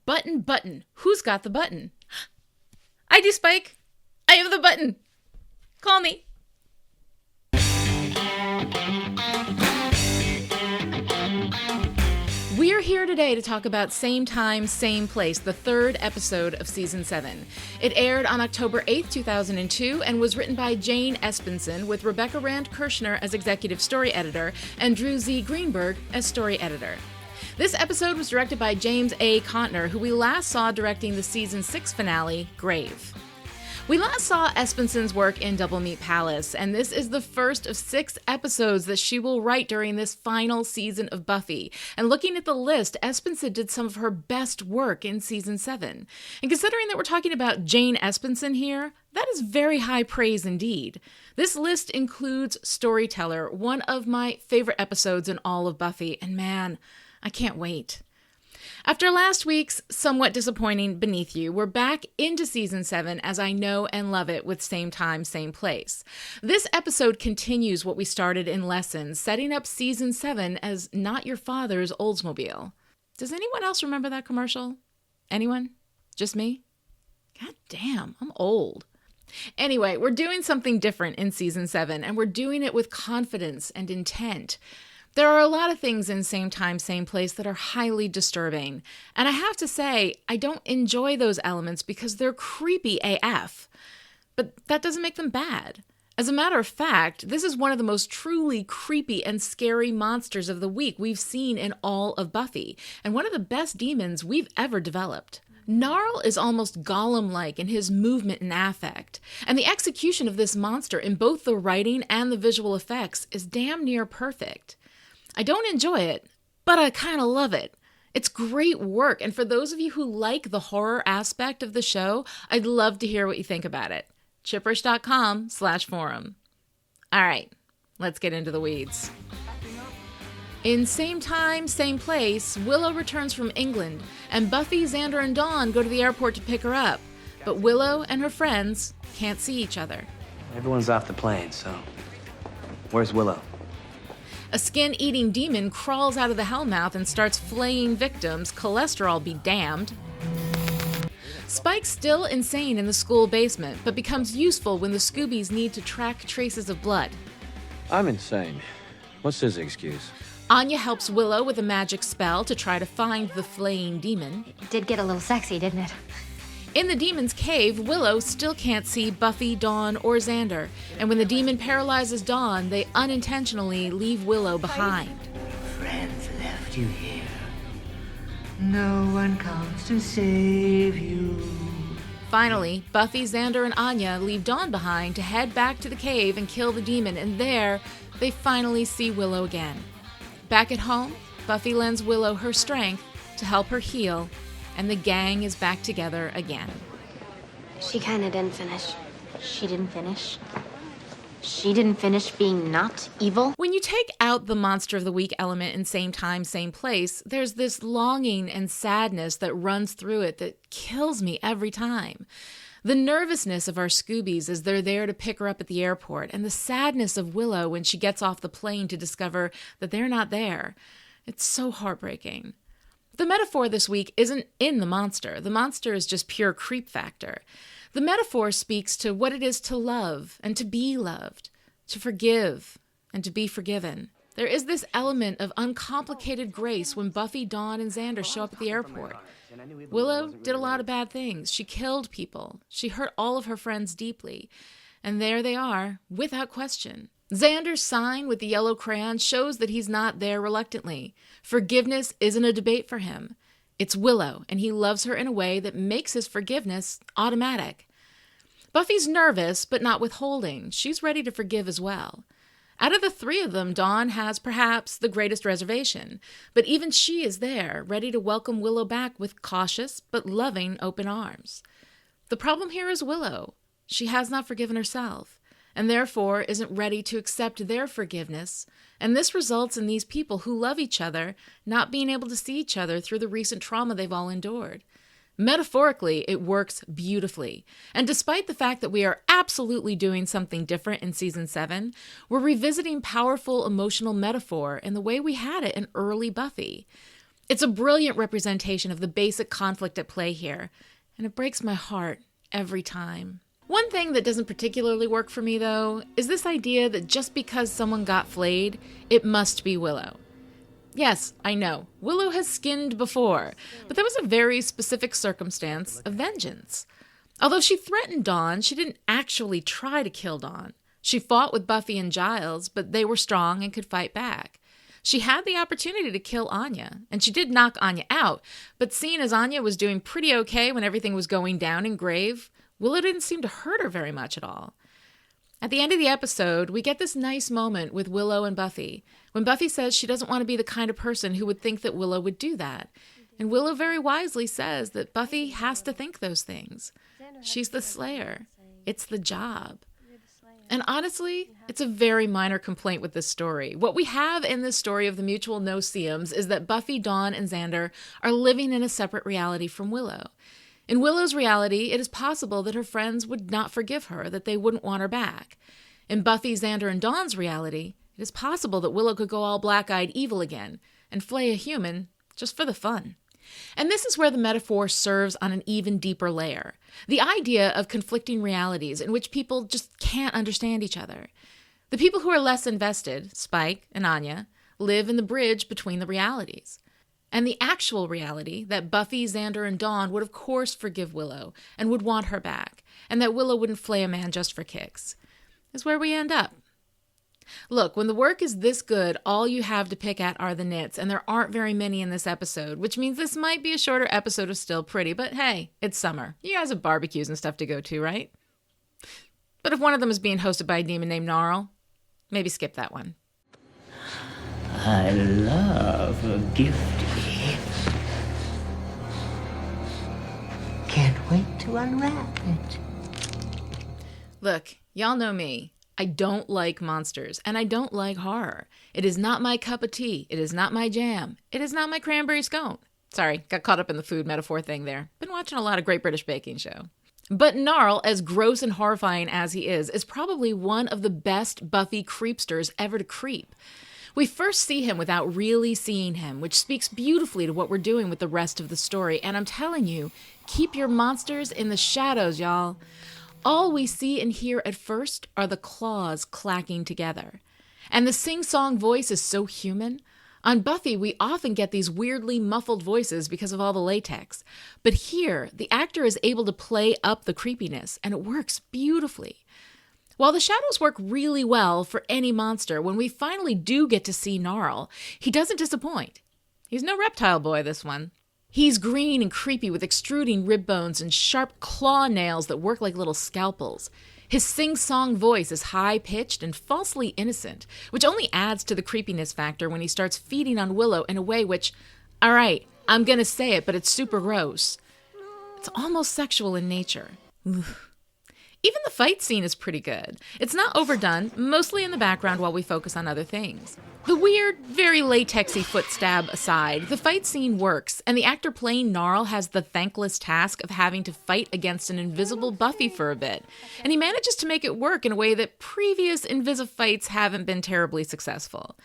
Button, button. Who's got the button? I do, Spike. I have the button. Call me. We're here today to talk about Same Time, Same Place, the third episode of Season 7. It aired on October 8th, 2002, and was written by Jane Espenson, with Rebecca Rand Kirshner as executive story editor and Drew Z. Greenberg as story editor. This episode was directed by James A. Contner, who we last saw directing the Season 6 finale, Grave. We last saw Espenson's work in Double Meat Palace, and this is the first of 6 episodes that she will write during this final season of Buffy. And looking at the list, Espenson did some of her best work in Season 7. And considering that we're talking about Jane Espenson here, that is very high praise indeed. This list includes Storyteller, one of my favorite episodes in all of Buffy, and man, I can't wait. After last week's somewhat disappointing Beneath You, we're back into Season 7 as I know and love it with Same Time, Same Place. This episode continues what we started in Lessons, setting up Season 7 as not your father's Oldsmobile. Does anyone else remember that commercial? Anyone? Just me? God damn, I'm old. Anyway, we're doing something different in Season 7, and we're doing it with confidence and intent. There are a lot of things in Same Time, Same Place that are highly disturbing. And I have to say, I don't enjoy those elements because they're creepy AF. But that doesn't make them bad. As a matter of fact, this is one of the most truly creepy and scary monsters of the week we've seen in all of Buffy, and one of the best demons we've ever developed. Norrell is almost Gollum-like in his movement and affect, and the execution of this monster in both the writing and the visual effects is damn near perfect. I don't enjoy it, but I kind of love it. It's great work, and for those of you who like the horror aspect of the show, I'd love to hear what you think about it. Chipperish.com/forum. All right, let's get into the weeds. In Same Time, Same Place, Willow returns from England, and Buffy, Xander, and Dawn go to the airport to pick her up, but Willow and her friends can't see each other. Everyone's off the plane, so where's Willow? A skin-eating demon crawls out of the Hellmouth and starts flaying victims, cholesterol be damned. Spike's still insane in the school basement, but becomes useful when the Scoobies need to track traces of blood. I'm insane. What's his excuse? Anya helps Willow with a magic spell to try to find the flaying demon. It did get a little sexy, didn't it? In the demon's cave, Willow still can't see Buffy, Dawn, or Xander, and when the demon paralyzes Dawn, they unintentionally leave Willow behind. Friends left you here. No one comes to save you. Finally, Buffy, Xander, and Anya leave Dawn behind to head back to the cave and kill the demon, and there, they finally see Willow again. Back at home, Buffy lends Willow her strength to help her heal, and the gang is back together again. She kind of didn't finish. She didn't finish. She didn't finish being not evil. When you take out the Monster of the Week element in Same Time, Same Place, there's this longing and sadness that runs through it that kills me every time. The nervousness of our Scoobies as they're there to pick her up at the airport, and the sadness of Willow when she gets off the plane to discover that they're not there. It's so heartbreaking. The metaphor this week isn't in the monster. The monster is just pure creep factor. The metaphor speaks to what it is to love and to be loved, to forgive and to be forgiven. There is this element of uncomplicated grace when Buffy, Dawn, and Xander show up at the airport. Willow did a lot of bad things. She killed people. She hurt all of her friends deeply. And there they are, without question. Xander's sign with the yellow crayon shows that he's not there reluctantly. Forgiveness isn't a debate for him. It's Willow, and he loves her in a way that makes his forgiveness automatic. Buffy's nervous, but not withholding. She's ready to forgive as well. Out of the 3 of them, Dawn has perhaps the greatest reservation, but even she is there, ready to welcome Willow back with cautious but loving open arms. The problem here is Willow. She has not forgiven herself, and therefore isn't ready to accept their forgiveness, and this results in these people who love each other not being able to see each other through the recent trauma they've all endured. Metaphorically, it works beautifully, and despite the fact that we are absolutely doing something different in Season 7, we're revisiting powerful emotional metaphor in the way we had it in early Buffy. It's a brilliant representation of the basic conflict at play here, and it breaks my heart every time. One thing that doesn't particularly work for me, though, is this idea that just because someone got flayed, it must be Willow. Yes, I know, Willow has skinned before, but that was a very specific circumstance of vengeance. Although she threatened Dawn, she didn't actually try to kill Dawn. She fought with Buffy and Giles, but they were strong and could fight back. She had the opportunity to kill Anya, and she did knock Anya out, but seeing as Anya was doing pretty okay when everything was going down in Grave, Willow didn't seem to hurt her very much at all. At the end of the episode, we get this nice moment with Willow and Buffy, when Buffy says she doesn't want to be the kind of person who would think that Willow would do that. And Willow very wisely says that Buffy has to think those things. She's the Slayer. It's the job. And honestly, it's a very minor complaint with this story. What we have in this story of the mutual no-see-ums is that Buffy, Dawn, and Xander are living in a separate reality from Willow. In Willow's reality, it is possible that her friends would not forgive her, that they wouldn't want her back. In Buffy, Xander, and Dawn's reality, it is possible that Willow could go all black-eyed evil again and flay a human just for the fun. And this is where the metaphor serves on an even deeper layer. The idea of conflicting realities in which people just can't understand each other. The people who are less invested, Spike and Anya, live in the bridge between the realities. And the actual reality that Buffy, Xander, and Dawn would of course forgive Willow and would want her back, and that Willow wouldn't flay a man just for kicks, is where we end up. Look, when the work is this good, all you have to pick at are the nits, and there aren't very many in this episode, which means this might be a shorter episode of Still Pretty, but hey, it's summer. You guys have barbecues and stuff to go to, right? But if one of them is being hosted by a demon named Norrell, maybe skip that one. I love a gifty. Can't wait to unwrap it. Look, y'all know me. I don't like monsters, and I don't like horror. It is not my cup of tea. It is not my jam. It is not my cranberry scone. Sorry, got caught up in the food metaphor thing there. Been watching a lot of Great British Baking Show. But Norrell, as gross and horrifying as he is probably one of the best Buffy creepsters ever to creep. We first see him without really seeing him, which speaks beautifully to what we're doing with the rest of the story. And I'm telling you, keep your monsters in the shadows, y'all. All we see and hear at first are the claws clacking together. And the sing-song voice is so human. On Buffy, we often get these weirdly muffled voices because of all the latex. But here, the actor is able to play up the creepiness, and it works beautifully. While the shadows work really well for any monster, when we finally do get to see Norrell, he doesn't disappoint. He's no reptile boy, this one. He's green and creepy with extruding rib bones and sharp claw nails that work like little scalpels. His sing-song voice is high-pitched and falsely innocent, which only adds to the creepiness factor when he starts feeding on Willow in a way which, all right, I'm gonna say it, but it's super gross. It's almost sexual in nature. Oof. Even the fight scene is pretty good. It's not overdone, mostly in the background while we focus on other things. The weird, very latexy foot stab aside, the fight scene works, and the actor playing Norrell has the thankless task of having to fight against an invisible Buffy for a bit, and he manages to make it work in a way that previous Invisive fights haven't been terribly successful.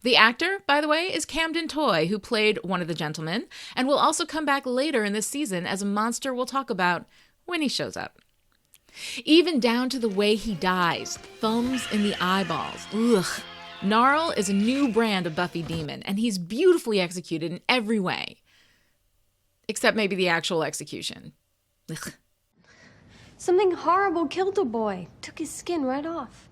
The actor, by the way, is Camden Toy, who played one of the gentlemen, and will also come back later in this season as a monster we'll talk about when he shows up. Even down to the way he dies, thumbs in the eyeballs. Ugh. Norrell is a new brand of Buffy demon, and he's beautifully executed in every way. Except maybe the actual execution. Ugh. Something horrible killed a boy. Took his skin right off.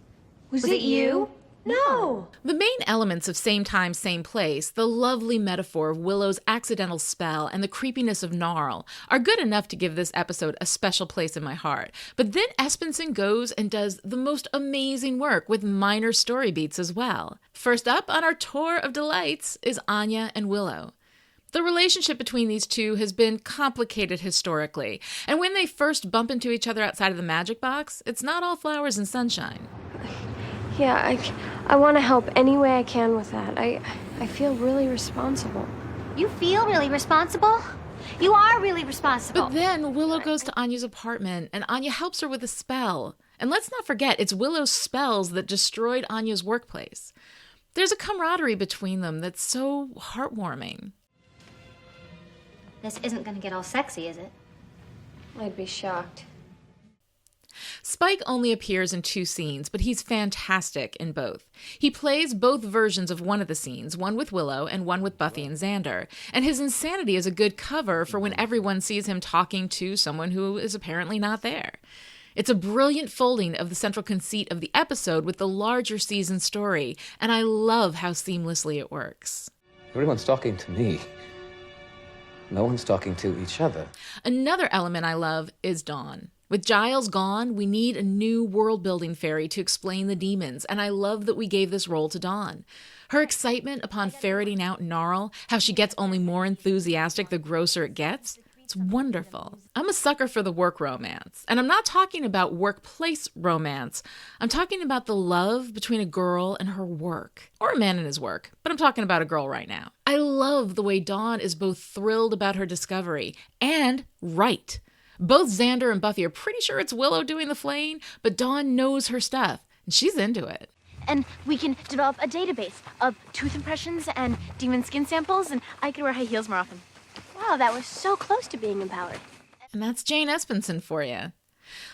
Was it you? No! The main elements of Same Time, Same Place, the lovely metaphor of Willow's accidental spell, and the creepiness of Norrell are good enough to give this episode a special place in my heart. But then Espenson goes and does the most amazing work with minor story beats as well. First up on our tour of delights is Anya and Willow. The relationship between these two has been complicated historically, and when they first bump into each other outside of the magic box, it's not all flowers and sunshine. Yeah, I want to help any way I can with that. I feel really responsible. You feel really responsible? You are really responsible. But then Willow goes to Anya's apartment, and Anya helps her with a spell. And let's not forget, it's Willow's spells that destroyed Anya's workplace. There's a camaraderie between them that's so heartwarming. This isn't gonna get all sexy, is it? I'd be shocked. Spike only appears in 2 scenes, but he's fantastic in both. He plays both versions of one of the scenes, one with Willow and one with Buffy and Xander, and his insanity is a good cover for when everyone sees him talking to someone who is apparently not there. It's a brilliant folding of the central conceit of the episode with the larger season story, and I love how seamlessly it works. Everyone's talking to me. No one's talking to each other. Another element I love is Dawn. With Giles gone, we need a new world-building fairy to explain the demons, and I love that we gave this role to Dawn. Her excitement upon ferreting out Norrell, how she gets only more enthusiastic the grosser it gets, it's wonderful. I'm a sucker for the work romance, and I'm not talking about workplace romance. I'm talking about the love between a girl and her work, or a man and his work, but I'm talking about a girl right now. I love the way Dawn is both thrilled about her discovery and right. Both Xander and Buffy are pretty sure it's Willow doing the flaying, but Dawn knows her stuff, and she's into it. And we can develop a database of tooth impressions and demon skin samples, and I could wear high heels more often. Wow, that was so close to being empowered. And that's Jane Espenson for you.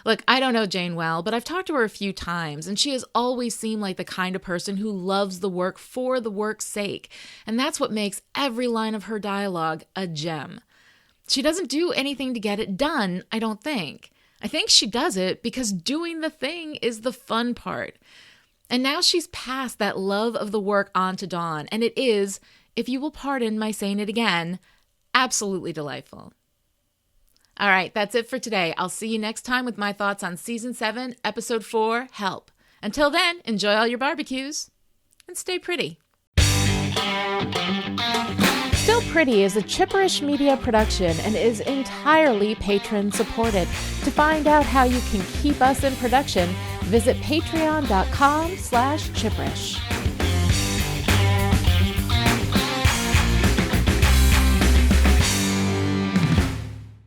Look, I don't know Jane well, but I've talked to her a few times, and she has always seemed like the kind of person who loves the work for the work's sake, and that's what makes every line of her dialogue a gem. She doesn't do anything to get it done, I don't think. I think she does it because doing the thing is the fun part. And now she's passed that love of the work on to Dawn, and it is, if you will pardon my saying it again, absolutely delightful. All right, that's it for today. I'll see you next time with my thoughts on Season 7, Episode 4, Help. Until then, enjoy all your barbecues and stay pretty. Still Pretty is a Chipperish media production and is entirely patron-supported. To find out how you can keep us in production, visit patreon.com/Chipperish.